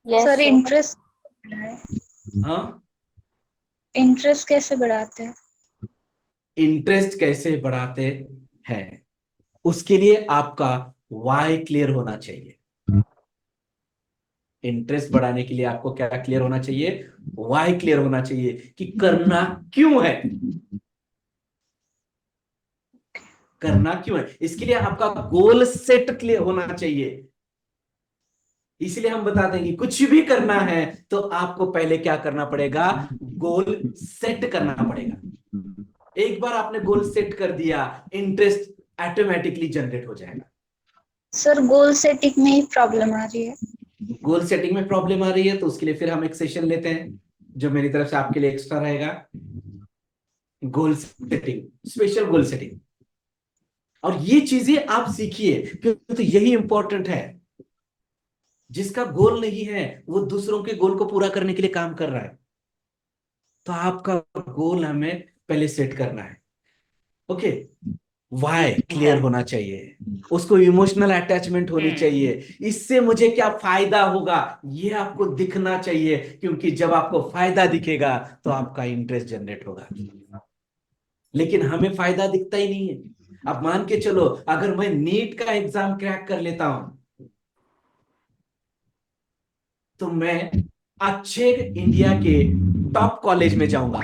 Yes sir sir. Interest हाँ, interest कैसे बढ़ाते हैं? इंटरेस्ट कैसे बढ़ाते हैं, उसके लिए आपका वाई क्लियर होना चाहिए। इंटरेस्ट बढ़ाने के लिए आपको क्या क्लियर होना चाहिए? वाई क्लियर होना चाहिए कि करना क्यों है। करना क्यों है, इसके लिए आपका गोल सेट क्लियर होना चाहिए। इसलिए हम बता देंगे कुछ भी करना है तो आपको पहले क्या करना पड़ेगा? गोल सेट करना पड़ेगा। एक बार आपने गोल सेट कर दिया, इंटरेस्ट ऑटोमेटिकली जनरेट हो जाएगा। सर गोल सेटिंग में ही प्रॉब्लम आ रही है। गोल सेटिंग में प्रॉब्लम आ रही है तो उसके लिए फिर हम एक सेशन लेते हैं जो मेरी तरफ से आपके लिए एक्स्ट्रा रहेगा। Goal setting, special goal setting. और ये चीजें आप सीखिए क्योंकि तो यही इंपॉर्टेंट है। जिसका गोल नहीं है वो दूसरों के गोल को पूरा करने के लिए काम कर रहा है। तो आपका गोल हमें पहले सेट करना है। ओके, वाई क्लियर होना चाहिए, उसको इमोशनल अटैचमेंट होनी चाहिए। इससे मुझे क्या फायदा होगा ये आपको दिखना चाहिए, क्योंकि जब आपको फायदा दिखेगा तो आपका इंटरेस्ट जनरेट होगा। लेकिन हमें फायदा दिखता ही नहीं है। अब मान के चलो अगर मैं नीट का एग्जाम क्रैक कर लेता हूं तो मैं अच्छे इंडिया के टॉप कॉलेज में जाऊंगा।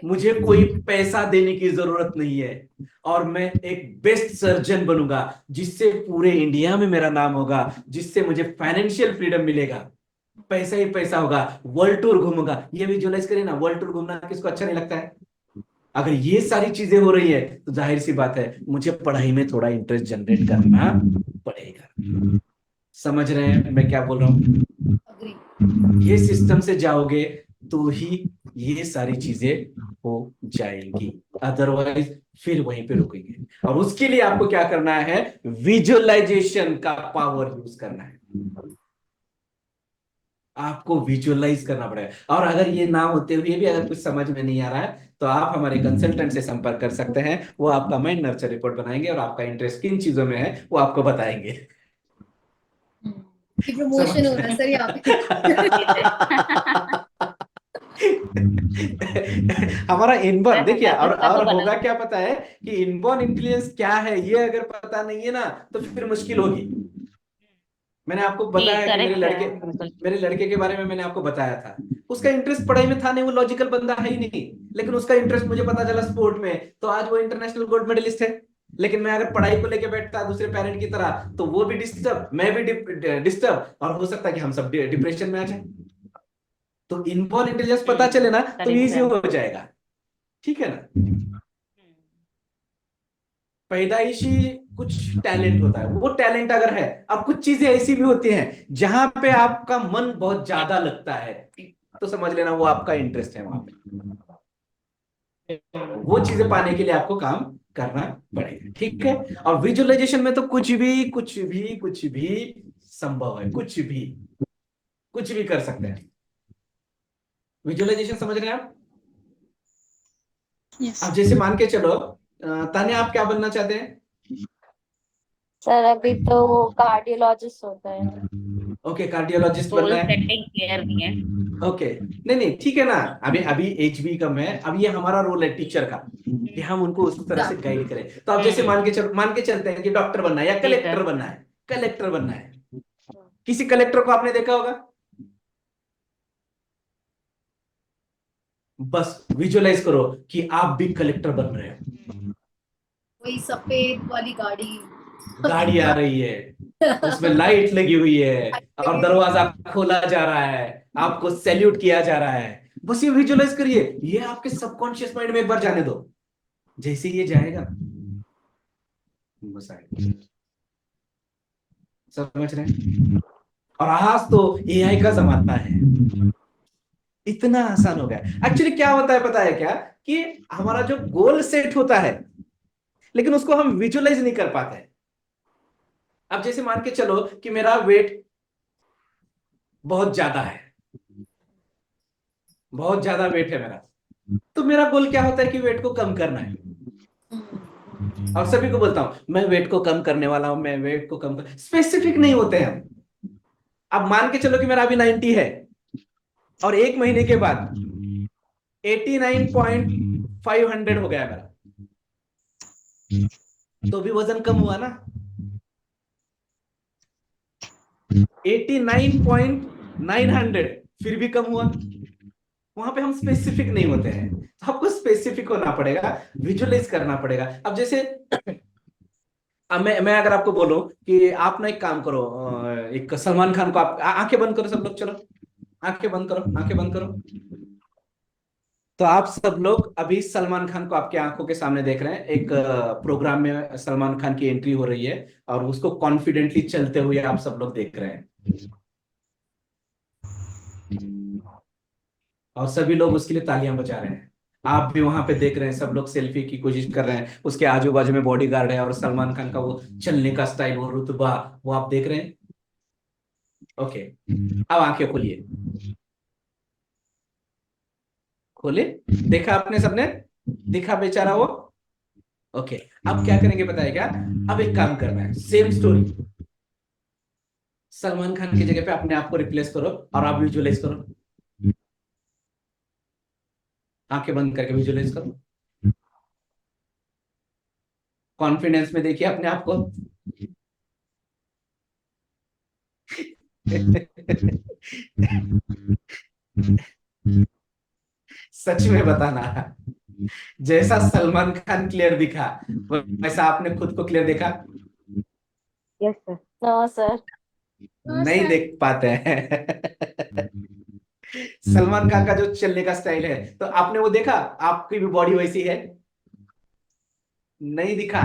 मुझे कोई पैसा देने की जरूरत नहीं है और मैं एक बेस्ट सर्जन बनूंगा जिससे पूरे इंडिया में मेरा नाम होगा, जिससे मुझे फाइनेंशियल फ्रीडम मिलेगा। पैसा ही पैसा होगा, वर्ल्ड टूर घूमूंगा। ये विजुअलाइज करिए ना, वर्ल्ड टूर घूमना किसको अच्छा नहीं लगता है? अगर ये सारी चीजें हो रही है तो जाहिर सी बात है मुझे पढ़ाई में थोड़ा इंटरेस्ट जनरेट करना पड़ेगा। समझ रहे हैं मैं क्या बोल रहा हूँ? ये सिस्टम से जाओगे तो ही ये सारी चीजें हो जाएंगी, अदरवाइज फिर वहीं पे रुकेंगे। और उसके लिए आपको क्या करना है? विजुअलाइजेशन का पावर यूज करना है। आपको विजुअलाइज करना पड़ेगा। और अगर ये ना होते हुए भी अगर कुछ समझ में नहीं आ रहा है तो आप हमारे कंसल्टेंट से संपर्क कर सकते हैं। वो आपका माइंड नर्चर रिपोर्ट बनाएंगे और आपका इंटरेस्ट किन चीजों में है वो आपको बताएंगे। कि प्रमोशन समझ हो रहा रहे है सर यहाँ पे। हैं? हमारा इनबॉर्न देखिए, पैसा तो और बना। होगा क्या पता है कि इनबॉर्न इंटेलिजेंस क्या है ये अगर पता नहीं है ना तो फिर मुश्किल होगी। मैंने आपको जी बताया कि करेक्ट है बिल्कुल। मेरे लड़के के बारे में मैंने आपको बताया था। उसका इंटरेस्ट पढ़ाई में था नहीं, वो लॉजिकल बंदा है ही नहीं। लेकिन उसका इंटरेस्ट मुझे पता चला स्पोर्ट में, तो आज वो इंटरनेशनल गोल्ड मेडलिस्ट है। लेकिन मैं अगर पढ़ाई को लेके बैठता दूसरे पेरेंट की तरह तो वो भी डिस्टर्ब, मैं भी डिस्टर्ब, और हो सकता है कि हम सब डिप्रेशन में आ जाए। तो इनबॉर्न इंटेलिजेंस पता चले ना तो करेक्ट इजी है। हो जाएगा। ठीक है ना? पैदाइशी कुछ टैलेंट होता है, वो टैलेंट अगर है। अब कुछ चीजें ऐसी भी होती हैं जहां पे आपका मन बहुत ज्यादा लगता है तो समझ लेना वो आपका इंटरेस्ट है वहां पे। वो चीजें पाने के लिए आपको काम करना पड़ेगा। ठीक है? और विजुअलाइजेशन में तो कुछ भी संभव है। कुछ भी कर सकते हैं। विजुअलाइजेशन समझ रहे हैं आप? यस। अब जैसे मान के चलो, तान्या आप क्या बनना चाहते हैं? सर अभी तो वो कार्डियोलॉजिस्ट होता है। ओके, कार्डियोलॉजिस्ट बनना गोल है। सेटिंग क्लियर नहीं है। ओके, नहीं नहीं ठीक है ना। अभी अभी एज भी कम है, अब ये हमारा रोल है टीचर का कि हम उनको उस तरह से गाइड करें। तो अब जैसे हम्म। मान के चलते हैं कि डॉक्टर बनना है या जी सर। कलेक्टर बनना है। कलेक्टर बनना है। किसी कलेक्टर को आपने देखा होगा? बस विजुअलाइज करो कि आप भी कलेक्टर बन रहे हो। वही सफेद वाली गाड़ी। गाड़ी आ रही है, उसमें लाइट लगी हुई है और दरवाजा खोला जा रहा है, आपको सैल्यूट किया जा रहा है। बस ये विजुअलाइज करिए, ये आपके सबकॉन्शियस माइंड में एक बार जाने दो। जैसे ये जाएगा बस आएगा। समझ रहे हैं? और आज तो एआई का जमाना है, इतना आसान हो गया। एक्चुअली क्या होता है पता है क्या, कि हमारा जो गोल सेट होता है लेकिन उसको हम विजुअलाइज नहीं कर पाते। अब जैसे मान के चलो कि मेरा वेट बहुत ज्यादा है, बहुत ज्यादा वेट है मेरा। तो मेरा गोल क्या होता है कि वेट को कम करना है। और सभी को बोलता हूं मैं वेट को कम करने वाला हूं, मैं वेट को कम कर, स्पेसिफिक नहीं होते हैं हम। अब मान के चलो कि मेरा अभी 90 है और एक महीने के बाद 89.500 हो गया मेरा, तो भी वजन कम हुआ ना। 89.900 फिर भी कम हुआ। वहां पे हम स्पेसिफिक नहीं होते हैं, तो आपको स्पेसिफिक होना पड़ेगा, विजुअलाइज करना पड़ेगा। अब जैसे अब मैं अगर आपको बोलूं कि आप ना एक काम करो, एक सलमान खान को आप आंखें बंद करो सब लोग, चलो आंखें बंद करो, आंखें बंद करो। तो आप सब लोग अभी सलमान खान को आपकी आंखों के सामने देख रहे हैं। एक प्रोग्राम में सलमान खान की एंट्री हो रही है और उसको कॉन्फिडेंटली चलते हुए आप सब लोग देख रहे हैं, और सभी लोग उसके लिए तालियां बजा रहे हैं। आप भी वहां पे देख रहे हैं, सब लोग सेल्फी की कोशिश कर रहे हैं, उसके आजू बाजू में बॉडीगार्ड है और सलमान खान का वो चलने का स्टाइल, वो रुतबा, वो आप देख रहे हैं। ओके, अब आंखें खोलिए, खोले, देखा आपने सबने, दिखा बेचारा वो। ओके, अब क्या करेंगे पता है क्या? अब एक काम करना है, सेम स्टोरी, सलमान खान की जगह पे अपने आप को रिप्लेस करो और आप विजुअलाइज करो, आंखें बंद करके विजुअलाइज करो, कॉन्फिडेंस में देखिए अपने आप को। सच में बताना, जैसा सलमान खान क्लियर दिखा वैसा आपने खुद को क्लियर देखा? Yes sir. No sir. हाँ नहीं सर। देख पाते हैं। सलमान खान का जो चलने का स्टाइल है, तो आपने वो देखा? आपकी भी बॉडी वैसी है? नहीं दिखा,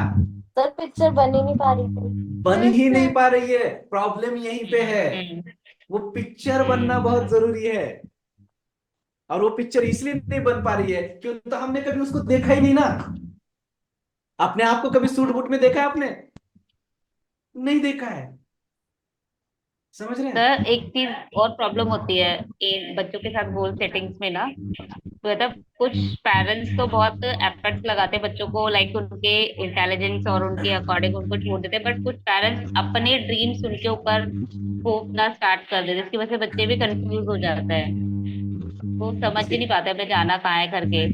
सर पिक्चर बन ही नहीं पा रही थी। बन यस ही नहीं सर। पा रही है, प्रॉब्लम यहीं पे है। वो पिक्चर बनना बहुत जरूरी है, और वो पिक्चर इसलिए नहीं बन पा रही है क्योंकि तो हमने कभी उसको देखा ही नहीं ना। अपने आप को कभी सूट बूट में देखा है आपने? नहीं देखा है, समझ रहे हैं? सर एक चीज और प्रॉब्लम होती है बच्चों के साथ गोल सेटिंग्स में ना, तो मतलब कुछ पेरेंट्स तो बहुत एफर्ट्स लगाते हैं बच्चों को, लाइक उनके इंटेलिजेंस और उनके अकॉर्डिंग उनको छोड़ देते हैं, बट कुछ पेरेंट्स अपने ड्रीम्स उनके ऊपर थोपना स्टार्ट कर देते हैं, जिसकी वजह से बच्चे भी कंफ्यूज हो जाता है, वो समझ ही इसकी नहीं पाते हमें जाना कहाँ है करके।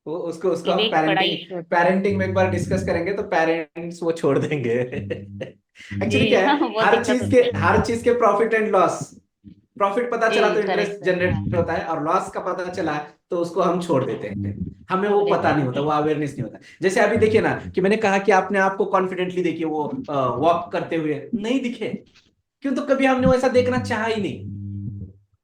वो उसको उसको ये भी हम एक बड़ा पेरेंटिंग इशू होता है। पेरेंटिंग में एक बार डिस्कस करेंगे तो पेरेंट्स वो छोड़ देंगे। एक्चुअली जी क्या हाँ, है, वो दिक्कत होती है। हर चीज के प्रॉफिट एंड लॉस, प्रॉफिट पता चला तो जी इंटरेस्ट करेक्ट सर, हाँ जनरेट होता है, और लॉस का पता चला तो उसको हम छोड़ देते हैं। हमें वो छोड़ देते पता नहीं होता, हैं। वो अवेयरनेस नहीं होता। जैसे अभी देखिए ना कि मैंने कहा कि आपने आपको कॉन्फिडेंटली देखिए वो वॉक करते हुए नहीं दिखे, क्यों? तो कभी हमने वैसा देखना चाहा ही नहीं।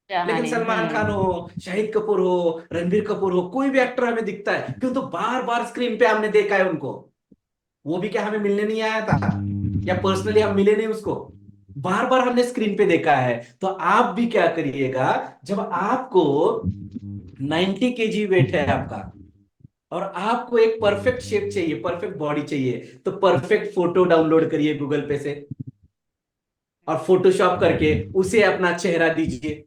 लेकिन कहानी सलमान खान हो, शाहिद कपूर हो, रणबीर कपूर हो, कोई भी एक्टर हमें दिखता है क्यों? तो बार बार स्क्रीन पे हमने देखा है उनको। वो भी क्या हमें मिलने नहीं आया था, या पर्सनली हम मिले नहीं उसको, बार बार हमने स्क्रीन पे देखा है। तो आप भी क्या करिएगा, जब आपको 90 kg वेट है आपका, और आपको एक परफेक्ट शेप चाहिए, परफेक्ट बॉडी चाहिए, तो परफेक्ट फोटो डाउनलोड करिए गूगल पे से, और फोटोशॉप करके उसे अपना चेहरा दीजिए,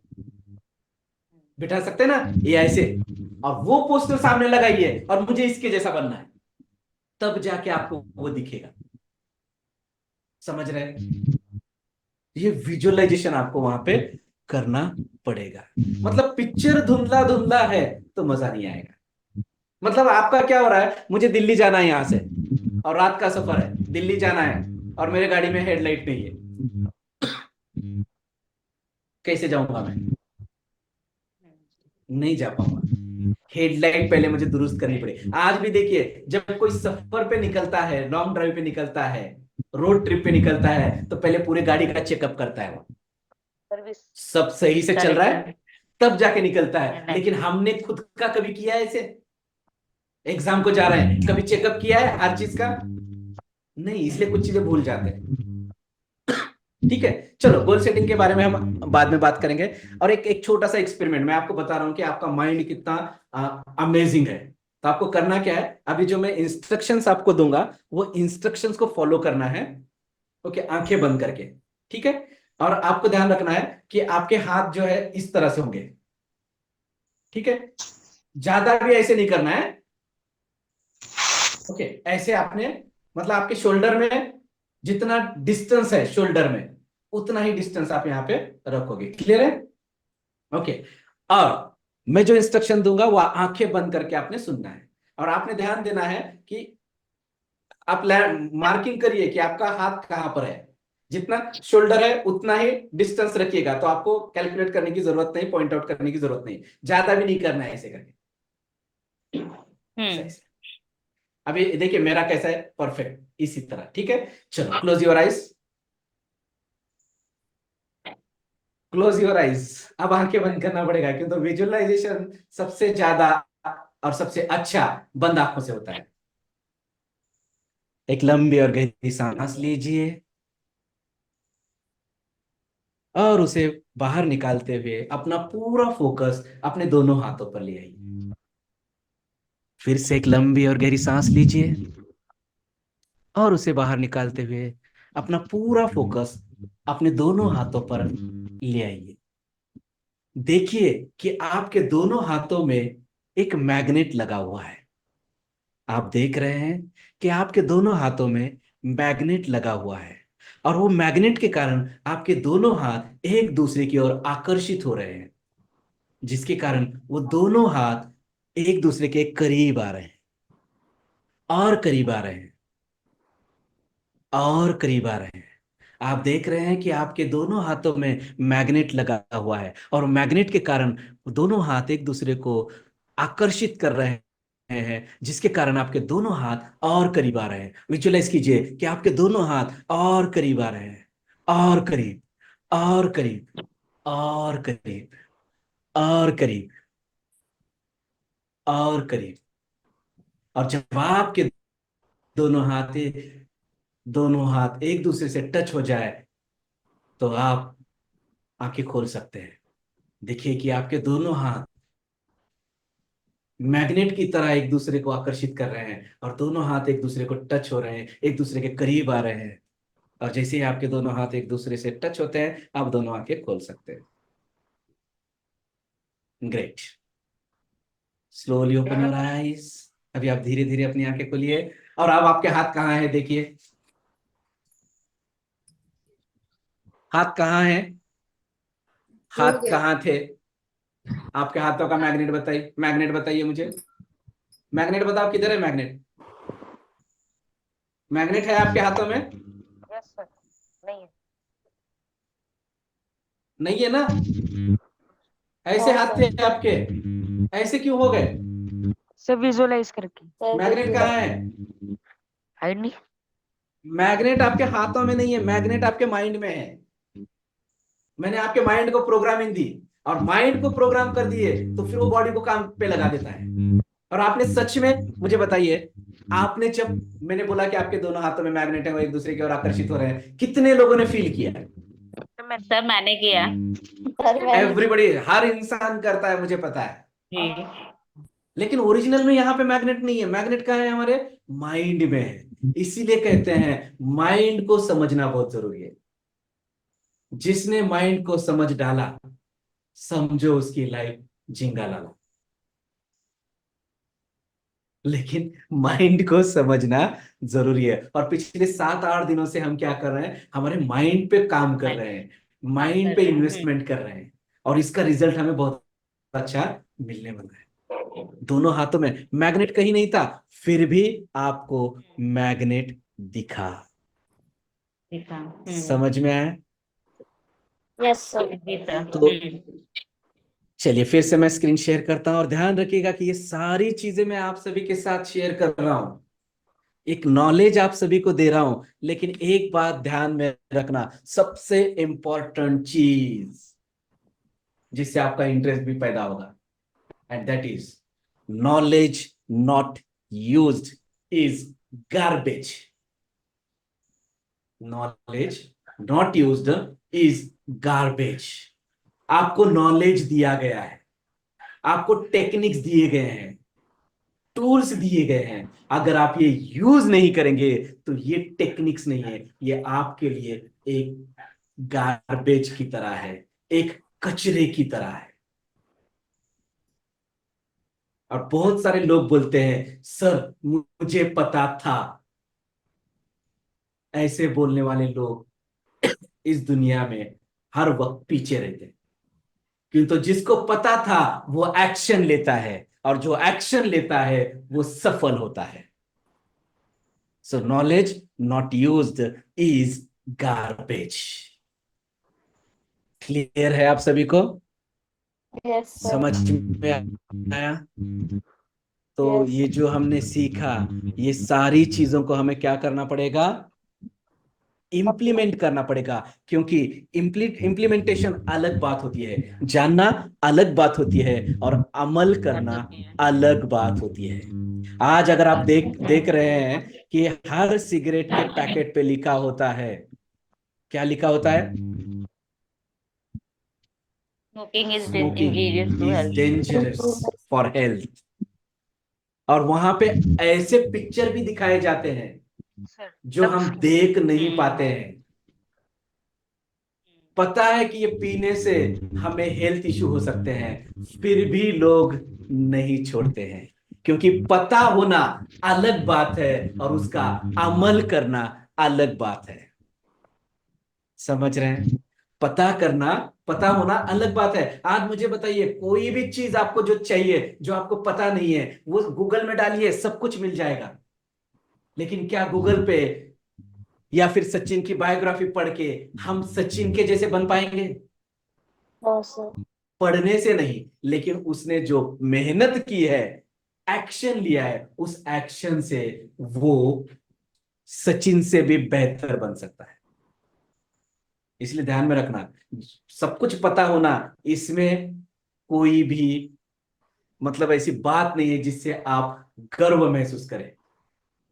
बिठा सकते हैं ना एआई से, और वो पोस्टर सामने लगाइए और मुझे इसके जैसा बनना है, तब जाके आपको वो दिखेगा। समझ रहे हैं? ये विजुअलाइजेशन आपको वहां पे करना पड़ेगा। मतलब पिक्चर धुंधला धुंधला है तो मजा नहीं आएगा। मतलब आपका क्या हो रहा है, मुझे दिल्ली जाना है यहां से, और रात का सफर है, दिल्ली जाना है, और मेरे गाड़ी में हेडलाइट नहीं है, कैसे जाऊंगा मैं? नहीं जा पाऊंगा। हेडलाइट पहले मुझे दुरुस्त करनी पड़ेगी। आज भी देखिए, जब कोई सफर पे निकलता है, लॉन्ग ड्राइव पे निकलता है, रोड ट्रिप पे निकलता है, तो पहले पूरे गाड़ी का चेकअप करता है वो, सर्विस। सब सही से चल रहा करेक्ट है, सर। तब जाके निकलता है। नहीं। लेकिन हमने खुद का कभी किया है ऐसे? एग्जाम को जा रहे हैं, कभी चेकअप किया है हर चीज का? नहीं, इसलिए कुछ चीजें भूल जाते हैं। ठीक है, चलो गोल सेटिंग के बारे में हम बाद में बात करेंगे। और एक एक छोटा सा एक्सपेरिमेंट मैं आपको बता रहा हूं कि आपका माइंड कितना अमेजिंग है। तो आपको करना क्या है, अभी जो मैं इंस्ट्रक्शंस आपको दूंगा वो इंस्ट्रक्शंस को फॉलो करना है। ओके, आंखें बंद करके, ठीक है? और आपको ध्यान रखना है कि आपके हाथ जो है इस तरह से होंगे, ठीक है? ज्यादा भी ऐसे नहीं करना है। ओके, ऐसे आपने, मतलब आपके शोल्डर में जितना डिस्टेंस है शोल्डर में, उतना ही डिस्टेंस आप यहाँ पे रखोगे। क्लियर है? ओके। और मैं जो इंस्ट्रक्शन दूंगा वो आंखें बंद करके आपने सुनना है, और आपने ध्यान देना है कि आप मार्किंग करिए कि आपका हाथ कहां पर है। जितना शोल्डर है उतना ही डिस्टेंस रखिएगा, तो आपको कैलकुलेट करने की जरूरत नहीं, पॉइंट आउट करने की जरूरत नहीं, ज्यादा भी नहीं करना है ऐसे करके। हम्म। अभी देखिए मेरा कैसा है, परफेक्ट इसी तरह। ठीक है, चलो close your eyes, close your eyes. अब आंखें बंद करना पड़ेगा, क्योंकि विजुअलाइजेशन सबसे ज्यादा और सबसे अच्छा बंद आंखों से होता है। एक लंबी और गहरी सांस लीजिए और उसे बाहर निकालते हुए अपना पूरा फोकस अपने दोनों हाथों पर ले आइए। फिर से एक लंबी और गहरी सांस लीजिए और उसे बाहर निकालते हुए अपना पूरा फोकस अपने दोनों हाथों पर ले आइए। देखिए कि आपके दोनों हाथों में एक मैग्नेट लगा हुआ है। आप देख रहे हैं कि आपके दोनों हाथों में मैग्नेट लगा हुआ है, और वो मैग्नेट के कारण आपके दोनों हाथ एक दूसरे की ओर आकर्षित हो रहे हैं, जिसके कारण वो दोनों हाथ एक दूसरे के करीब आ रहे हैं, और करीब आ रहे हैं, और करीब आ रहे हैं। आप देख रहे हैं कि आपके दोनों हाथों में मैग्नेट लगा हुआ है, और मैग्नेट के कारण दोनों हाथ एक दूसरे को आकर्षित कर रहे हैं, जिसके कारण आपके दोनों हाथ और करीब आ रहे हैं। विजुअलाइज कीजिए कि आपके दोनों हाथ और करीब आ रहे हैं, और करीब, और करीब, और करीब, और करीब, और करीब। और जब आपके दोनों हाथ एक दूसरे से टच हो जाए, तो आप आंखें खोल सकते हैं। देखिए कि आपके दोनों हाथ मैग्नेट की तरह एक दूसरे को आकर्षित कर रहे हैं, और दोनों हाथ एक दूसरे को टच हो रहे हैं, एक दूसरे के करीब आ रहे हैं। और जैसे ही आपके दोनों हाथ एक दूसरे से टच होते हैं, आप दोनों आंखें खोल सकते हैं। Great. Slowly open your eyes. अभी आप धीरे धीरे अपनी आंखें खोलिए, और अब आपके हाथ कहाँ है देखिए। हाथ कहाँ है? हो हाथ गया। कहाँ थे? आपके हाथों का मैग्नेट बताइए, मैग्नेट बताइए मुझे। मैग्नेट बताओ, किधर है मैग्नेट? मैग्नेट है आपके हाथों में? Yes sir. नहीं है। नहीं है ना? ऐसे नो हाथ थे सर। आपके, ऐसे क्यों हो गए? सर विजुअलाइज करके सर मैग्नेट देखिए, कहाँ है? हाइड नहीं। मैग्नेट आपके हाथों में नहीं है, मैग्नेट आपके माइंड में है। मैंने आपके माइंड को प्रोग्रामिंग दी, और माइंड को प्रोग्राम कर दिए तो फिर वो बॉडी को काम पे लगा देता है। और आपने सच में मुझे बताइए, आपने जब मैंने बोला कि आपके दोनों हाथों में मैग्नेट है, वो एक दूसरे की ओर आकर्षित हो रहे हैं, कितने लोगों ने फील किया? सर मैंने किया। सर मैंने एवरीबडी, हर इंसान करता है, मुझे पता है। जी। लेकिन ओरिजिनल में यहाँ पे मैग्नेट नहीं है। मैग्नेट कहाँ है? हमारे माइंड में है। इसीलिए कहते हैं माइंड को समझना बहुत जरूरी है। जिसने माइंड को समझ डाला, समझो उसकी लाइफ झिंगा लाला। लेकिन माइंड को समझना जरूरी है, और पिछले 7-8 दिनों से हम क्या कर रहे हैं, हमारे माइंड पे काम कर रहे हैं, माइंड पे इन्वेस्टमेंट कर रहे हैं, और इसका रिजल्ट हमें बहुत अच्छा मिलने वाला है। दोनों हाथों में मैग्नेट कहीं नहीं था, फिर भी आपको मैग्नेट दिखा। ठीक है। समझ में आया? Yes sir. जी सर। तो चलिए फिर से मैं स्क्रीन शेयर करता हूं, और ध्यान रखिएगा कि ये सारी चीजें मैं आप सभी के साथ शेयर कर रहा हूं, एक नॉलेज आप सभी को दे रहा हूं। लेकिन एक बात ध्यान में रखना, सबसे इंपॉर्टेंट चीज जिससे आपका इंटरेस्ट भी पैदा होगा, and that is knowledge not used is garbage. Knowledge not used is garbage. आपको नॉलेज दिया गया है, आपको टेक्निक्स दिए गए हैं, टूल्स दिए गए हैं। अगर आप ये यूज नहीं करेंगे तो ये टेक्निक्स नहीं है, ये आपके लिए एक गार्बेज की तरह है, एक कचरे की तरह है। और बहुत सारे लोग बोलते हैं सर मुझे पता था। ऐसे बोलने वाले लोग इस दुनिया में हर वक्त पीछे रहते हैं। क्यों? तो जिसको पता था वो एक्शन लेता है, और जो एक्शन लेता है वो सफल होता है। सो knowledge not used is garbage. Clear है आप सभी को? Yes sir. समझ में आया? तो यस। ये जो हमने सीखा, ये सारी चीजों को हमें क्या करना पड़ेगा? इम्प्लीमेंट करना पड़ेगा। क्योंकि इम्प्लीमेंटेशन अलग बात होती है, जानना अलग बात होती है, और अमल करना अलग बात होती है। आज अगर आप देख देख रहे हैं कि हर सिगरेट के पैकेट पे लिखा होता है, क्या लिखा होता है? Smoking is smoking injurious two is health. Dangerous for health. और वहां पे ऐसे पिक्चर भी दिखाए जाते हैं सर जो हम देख नहीं पाते हैं। पता है कि ये पीने से हमें हेल्थ इश्यू हो सकते हैं, फिर भी लोग नहीं छोड़ते हैं। क्योंकि पता होना अलग बात है और उसका अमल करना अलग बात है। समझ रहे हैं? पता करना, पता होना अलग बात है। आज मुझे बताइए, कोई भी चीज आपको जो चाहिए, जो आपको पता नहीं है, वो गूगल में डालिए, सब कुछ मिल जाएगा। लेकिन क्या गूगल पे या फिर सचिन की बायोग्राफी पढ़ के हम सचिन के जैसे बन पाएंगे? No sir. पढ़ने से नहीं, लेकिन उसने जो मेहनत की है, एक्शन लिया है, उस एक्शन से वो सचिन से भी बेहतर बन सकता है। इसलिए ध्यान में रखना, सब कुछ पता होना, इसमें कोई भी मतलब ऐसी बात नहीं है जिससे आप गर्व महसूस करें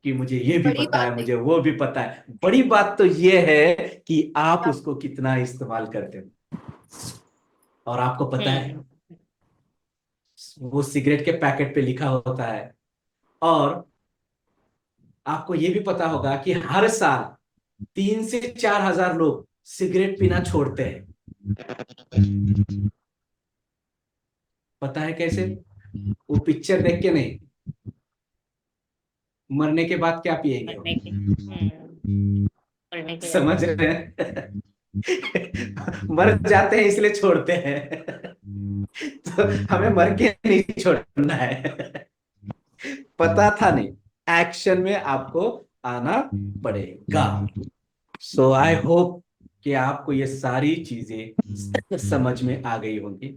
कि मुझे ये भी बड़ी पता बात है, नहीं। मुझे वो भी पता है। बड़ी बात तो ये है कि आप उसको कितना इस्तेमाल करते हो। और आपको पता है, वो सिगरेट के पैकेट पे लिखा होता है, और आपको ये भी पता होगा कि हर साल 3 से 4 हजार लोग सिगरेट पीना छोड़ते हैं। पता है कैसे? वो पिक्चर देख के नहीं, मरने के बाद क्या पिएंगे वो। पढ़ने के पढ़ने के बाद। समझ रहे हैं? मर जाते हैं इसलिए छोड़ते हैं। तो हमें मर के नहीं छोड़ना है। पता था नहीं, एक्शन में आपको आना पड़ेगा। सो आई होप कि आपको ये सारी चीजें समझ में आ गई होंगी।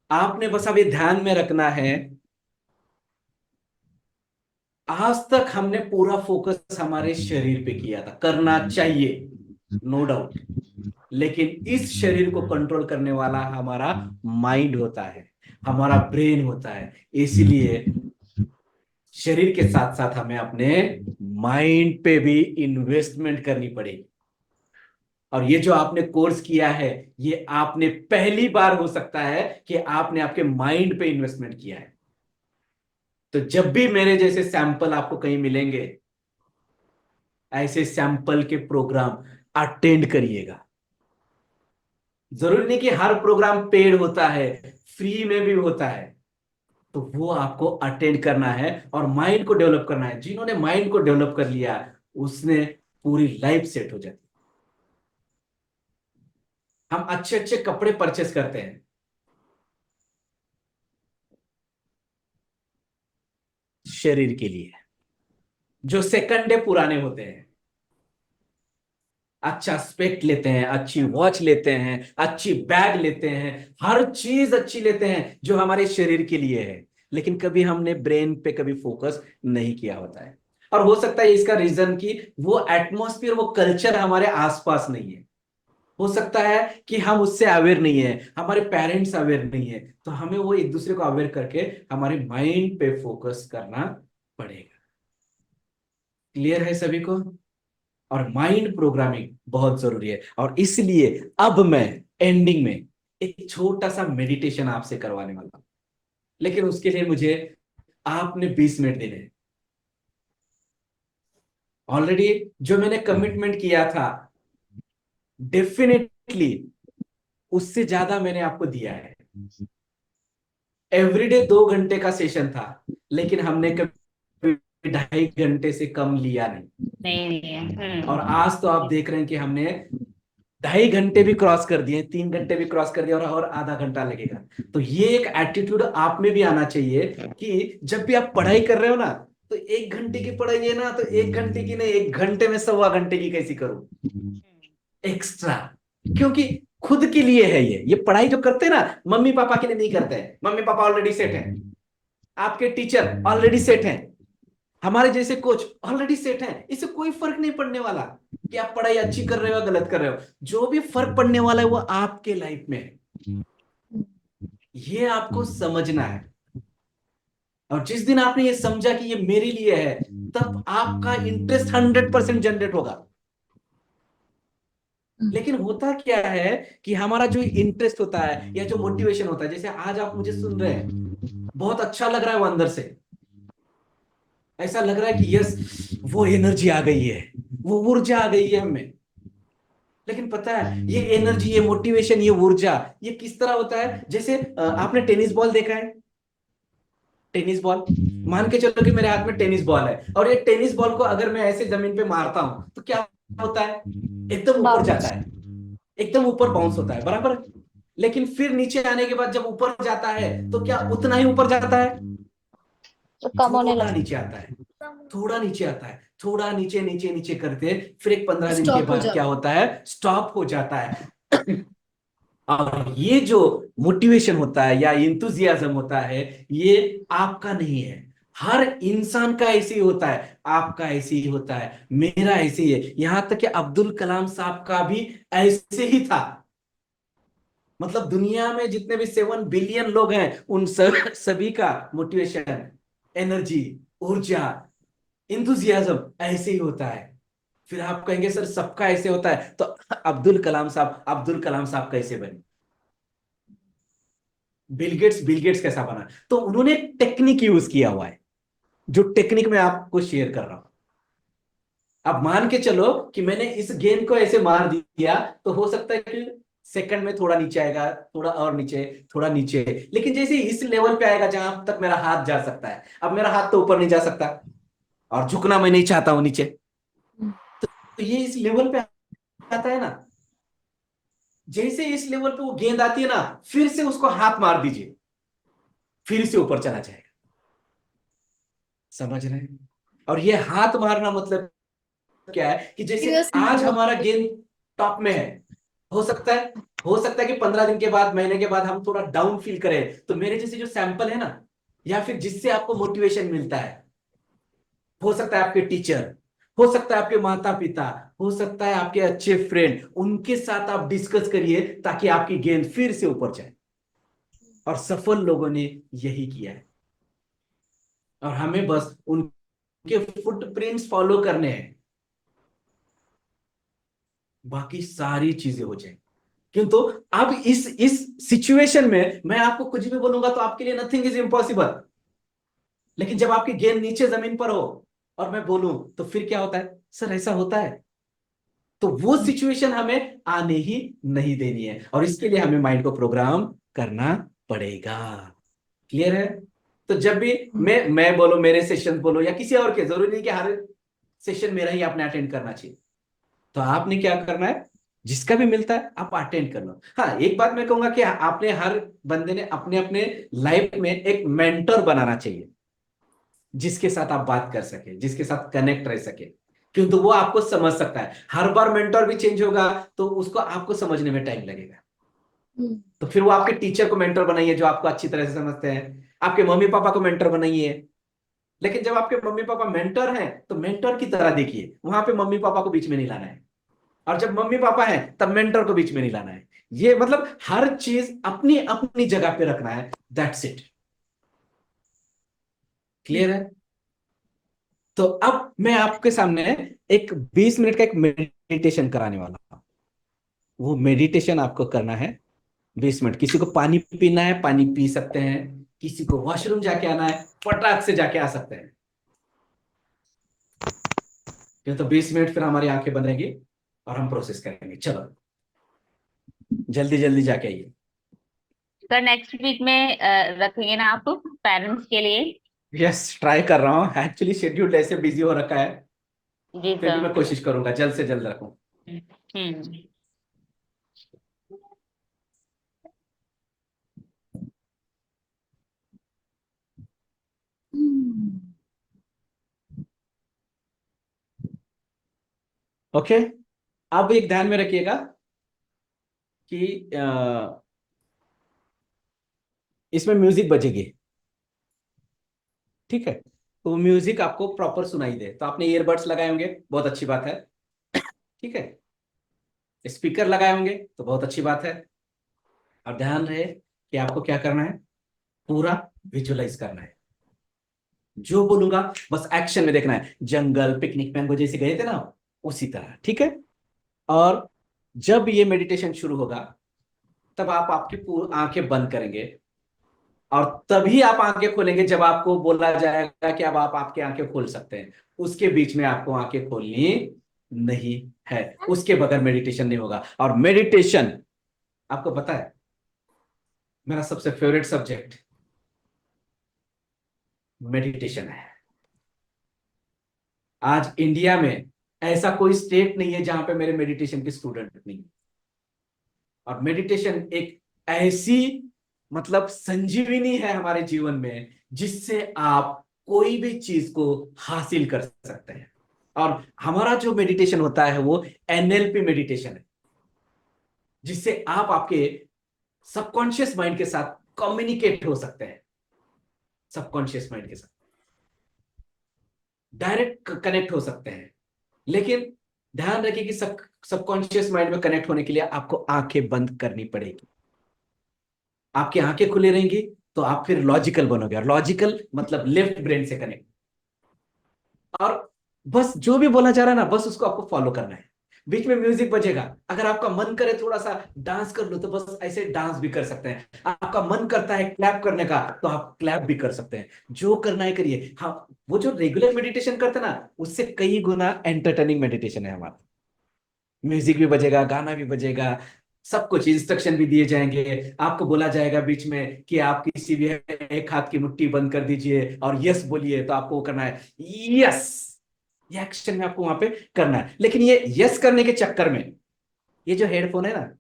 आपने बस अब ये ध्यान में रखना है, आज तक हमने पूरा फोकस हमारे शरीर पे किया था, करना चाहिए, नो डाउट। लेकिन इस शरीर को कंट्रोल करने वाला हमारा माइंड होता है, हमारा ब्रेन होता है। इसलिए शरीर के साथ साथ हमें अपने माइंड पे भी इन्वेस्टमेंट करनी पड़ेगी। और ये जो आपने कोर्स किया है, ये आपने पहली बार हो सकता है कि आपने आपके माइंड पे इन्वेस्टमेंट किया है। तो जब भी मेरे जैसे सैंपल आपको कहीं मिलेंगे, ऐसे सैंपल के प्रोग्राम अटेंड करिएगा। जरूरी नहीं कि हर प्रोग्राम पेड होता है, फ्री में भी होता है। तो वो आपको अटेंड करना है और माइंड को डेवलप करना है। जिन्होंने माइंड को डेवलप कर लिया, उसने पूरी लाइफ सेट हो जाती। हम अच्छे अच्छे कपड़े परचेस करते हैं, शरीर के लिए, जो सेकंड डे पुराने होते हैं। अच्छा स्पेक्ट लेते हैं, अच्छी वॉच लेते हैं, अच्छी बैग लेते हैं, हर चीज अच्छी लेते हैं जो हमारे शरीर के लिए है। लेकिन कभी हमने ब्रेन पे कभी फोकस नहीं किया होता है। और हो सकता है इसका रीजन कि वो एटमॉस्फेयर, वो कल्चर हमारे आसपास नहीं है। हो सकता है कि हम उससे अवेयर नहीं है, हमारे पेरेंट्स अवेयर नहीं है। तो हमें वो एक दूसरे को अवेयर करके हमारे माइंड पे फोकस करना पड़ेगा। क्लियर है सभी को? और माइंड प्रोग्रामिंग बहुत जरूरी है। और इसलिए अब मैं एंडिंग में एक छोटा सा मेडिटेशन आपसे करवाने वाला हूं। लेकिन उसके लिए मुझे आपने 20 मिनट देने हैं। ऑलरेडी जो मैंने कमिटमेंट किया था, डेफिनेटली उससे ज्यादा मैंने आपको दिया है। एवरीडे 2 घंटे का सेशन था, लेकिन हमने कभी 2.5 घंटे से कम लिया नहीं। नहीं नहीं है। और आज तो आप देख रहे हैं कि हमने 2.5 घंटे भी क्रॉस कर दिए, 3 घंटे भी क्रॉस कर दिए, और आधा घंटा लगेगा। तो ये एक एटीट्यूड आप में भी आना चाहिए कि जब भी आप पढ़ाई कर रहे हो ना, तो 1 घंटे की पढ़ाई है ना, तो 1 घंटे की नहीं, 1 घंटे में 1.25 घंटे की कैसी करूं एक्स्ट्रा। क्योंकि खुद के लिए है ये पढ़ाई जो करते हैं ना, मम्मी पापा के लिए नहीं करते हैं। मम्मी पापा ऑलरेडी सेट हैं, आपके टीचर ऑलरेडी सेट हैं, हमारे जैसे कोच ऑलरेडी सेट हैं। इससे कोई फर्क नहीं पड़ने वाला कि आप पढ़ाई अच्छी कर रहे हो गलत कर रहे हो। जो भी फर्क पड़ने वाला है वो आपके लाइफ में है, ये आपको समझना है। और जिस दिन आपने ये समझा कि ये मेरे लिए है, तब आपका इंटरेस्ट 100% जनरेट होगा। लेकिन होता क्या है कि हमारा जो इंटरेस्ट होता है या जो मोटिवेशन होता है, जैसे आज आप मुझे सुन रहे हैं, बहुत अच्छा लग रहा है वो अंदर से, ऐसा लग रहा है कि यस वो एनर्जी आ गई है, वो ऊर्जा आ गई है हमें। लेकिन पता है ये एनर्जी, ये मोटिवेशन, ये ऊर्जा, ये किस तरह होता है? जैसे आपने टेनिस बॉल देखा है? टेनिस बॉल, मान के चलो कि मेरे हाथ में टेनिस बॉल है, और ये टेनिस बॉल को अगर मैं ऐसे जमीन पे मारता हूं तो क्या होता है? एकदम ऊपर जाता है, एकदम ऊपर बाउंस होता है, बराबर। लेकिन फिर नीचे आने के बाद जब ऊपर जाता है तो क्या उतना ही ऊपर जाता है? तो कम होने थोड़ा लगता नीचे आता है, थोड़ा नीचे आता है, थोड़ा नीचे नीचे नीचे करते फिर एक 15 दिन के स्टॉप हो बाद जाता क्या होता है? स्टॉप हो जाता है। और ये जो मोटिवेशन होता है या इंतुजियाज्म होता है, ये आपका नहीं है, हर इंसान का ऐसे ही होता है, आपका ऐसे ही होता है, मेरा ऐसे ही है। यहां तक कि अब्दुल कलाम साहब का भी ऐसे ही था। मतलब दुनिया में जितने भी 7 बिलियन लोग हैं, उन सभी का मोटिवेशन, एनर्जी, ऊर्जा, इंथुजियाज्म ऐसे ही होता है। फिर आप कहेंगे सर सबका ऐसे होता है, तो अब्दुल कलाम साहब कैसे बने? बिल गेट्स कैसा बना? तो उन्होंने एक टेक्निक यूज किया हुआ है, जो टेक्निक मैं आपको शेयर कर रहा हूं। अब मान के चलो कि मैंने इस गेंद को ऐसे मार दिया, तो हो सकता है कि सेकंड में थोड़ा नीचे आएगा, थोड़ा और नीचे, थोड़ा नीचे। लेकिन जैसे इस लेवल पे आएगा जहां तक मेरा हाथ जा सकता है, अब मेरा हाथ तो ऊपर नहीं जा सकता, और झुकना मैं नहीं चाहता हूं नीचे, तो ये इस लेवल पे आता है ना। जैसे इस लेवल पे वो गेंद आती है ना, फिर से उसको हाथ मार दीजिए, फिर से ऊपर चला जाएगा। समझ रहे हैं? और ये हाथ मारना मतलब क्या है कि जैसे आज हमारा गेंद टॉप में है, हो सकता है कि 15 दिन के बाद, महीने के बाद हम थोड़ा डाउन फील करें, तो मेरे जैसे जो सैंपल है ना, या फिर जिससे आपको मोटिवेशन मिलता है, हो सकता है आपके टीचर, हो सकता है आपके माता पिता, हो सकता है आपके अच्छे फ्रेंड, उनके साथ आप डिस्कस करिए ताकि आपकी गेंद फिर से ऊपर जाए। और सफल लोगों ने यही किया है, और हमें बस उनके फुटप्रिंट्स फॉलो करने हैं, बाकी सारी चीजें हो जाएंगी। किंतु अब इस सिचुएशन में मैं आपको कुछ भी बोलूंगा तो आपके लिए नथिंग इज इम्पॉसिबल। लेकिन जब आपकी गेंद नीचे जमीन पर हो और मैं बोलूं, तो फिर क्या होता है? सर ऐसा होता है। तो वो सिचुएशन हमें आने ही नहीं देनी है, और इसके लिए हमें माइंड को प्रोग्राम करना पड़ेगा। क्लियर है? तो जब भी मैं बोलो, मेरे सेशन बोलो या किसी और के, जरूरी नहीं कि हर सेशन मेरा ही आपने अटेंड करना चाहिए। तो आपने क्या करना है, जिसका भी मिलता है आप अटेंड कर लो। हाँ, एक बात मैं कहूंगा कि आपने, हर बंदे ने अपने अपने लाइफ में एक मेंटर बनाना चाहिए, जिसके साथ आप बात कर सके, जिसके साथ कनेक्ट रह सके, क्योंकि वो आपको समझ सकता है। हर बार मेंटर भी चेंज होगा तो उसको आपको समझने में टाइम लगेगा। तो फिर वो आपके टीचर को मेंटर बनाइए जो आपको अच्छी तरह से समझते हैं, आपके मम्मी पापा को मेंटर बनाइए। लेकिन जब आपके मम्मी पापा मेंटर हैं तो मेंटर की तरह देखिए, वहां पे मम्मी पापा को बीच में नहीं लाना है, और जब मम्मी पापा हैं तब मेंटर को बीच में नहीं लाना है। ये मतलब हर चीज अपनी अपनी जगह पे रखना है, दैट्स इट। क्लियर है? तो अब मैं आपके सामने एक 20 मिनट का एक मेडिटेशन कराने वाला हूं। वो मेडिटेशन आपको करना है 20 मिनट। किसी को पानी पीना है, पानी पी सकते हैं, किसी को वॉशरूम जाके आना है, फटाक से जाके आ सकते हैं। तो 20 मिनट फिर हमारी आंखें बंद रहेंगी और हम प्रोसेस करेंगे। चलो जल्दी जल्दी जाके आइए। सर नेक्स्ट वीक में रखेंगे ना आप पेरेंट्स के लिए? यस, ट्राई कर रहा हूँ, एक्चुअली शेड्यूल ऐसे बिजी हो रखा है, जी फिर भी मैं सर। कोशिश करूंगा जल्द से जल्द रखूं। हम्म। ओके, अब एक ध्यान में रखिएगा कि इसमें म्यूजिक बजेगी, ठीक है? तो म्यूजिक आपको प्रॉपर सुनाई दे, तो आपने ईयरबड्स लगाए होंगे, बहुत अच्छी बात है, ठीक है? स्पीकर लगाए होंगे तो बहुत अच्छी बात है। और ध्यान रहे कि आपको क्या करना है, पूरा विजुअलाइज करना है। जो बोलूंगा बस एक्शन में देखना है, जंगल, पिकनिक, मैंगो जैसे गए थे ना, उसी तरह, ठीक है? और जब ये मेडिटेशन शुरू होगा तब आप आपकी आंखें बंद करेंगे, और तभी आप आंखें खोलेंगे जब आपको बोला जाएगा कि अब आप आपकी आंखें खोल सकते हैं। उसके बीच में आपको आंखें खोलनी नहीं है, उसके बगैर मेडिटेशन नहीं होगा। और मेडिटेशन, आपको पता है मेरा सबसे फेवरेट सब्जेक्ट मेडिटेशन है। आज इंडिया में ऐसा कोई स्टेट नहीं है जहां पे मेरे मेडिटेशन के स्टूडेंट नहीं। और मेडिटेशन एक ऐसी मतलब संजीवनी है हमारे जीवन में, जिससे आप कोई भी चीज को हासिल कर सकते हैं। और हमारा जो मेडिटेशन होता है वो एनएलपी मेडिटेशन है, जिससे आप आपके सबकॉन्शियस माइंड के साथ कम्युनिकेट हो सकते हैं, सबकॉन्शियस माइंड के साथ डायरेक्ट कनेक्ट हो सकते हैं। लेकिन ध्यान रखिए कि सबकॉन्शियस माइंड में कनेक्ट होने के लिए आपको आंखें बंद करनी पड़ेगी। आपकी आंखें खुली रहेंगी तो आप फिर लॉजिकल बनोगे, और लॉजिकल मतलब लेफ्ट ब्रेन से कनेक्ट। और बस जो भी बोला जा रहा है ना, बस उसको आपको फॉलो करना है। बीच में म्यूजिक बजेगा, अगर आपका मन करे थोड़ा सा डांस कर लो तो बस ऐसे डांस भी कर सकते हैं। आपका मन करता है क्लैप करने का तो आप क्लैप भी कर सकते हैं। जो करना है करिए। हाँ, वो जो रेगुलर मेडिटेशन करते हैं ना, उससे कई गुना एंटरटेनिंग मेडिटेशन है हमारा। म्यूजिक भी बजेगा, गाना भी बजेगा, सब कुछ इंस्ट्रक्शन भी दिए जाएंगे। आपको बोला जाएगा बीच में कि आप किसी भी एक हाथ की मुट्ठी बंद कर दीजिए और यस बोलिए, तो आपको वो करना है, यस। ये एक्शन में आपको वहां पे करना है। लेकिन ये यस करने के चक्कर में ये जो हेडफोन है ना,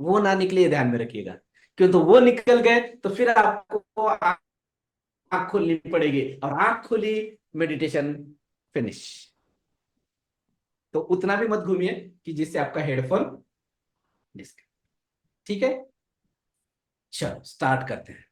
वो ना निकले, ये ध्यान में रखिएगा। क्यों? तो वो निकल गए तो फिर आपको आंख खोलनी पड़ेगी, और आंख खुली, मेडिटेशन फिनिश। तो उतना भी मत घूमिए कि जिससे आपका हेडफोन डिस्क, ठीक है? चलो स्टार्ट करते हैं।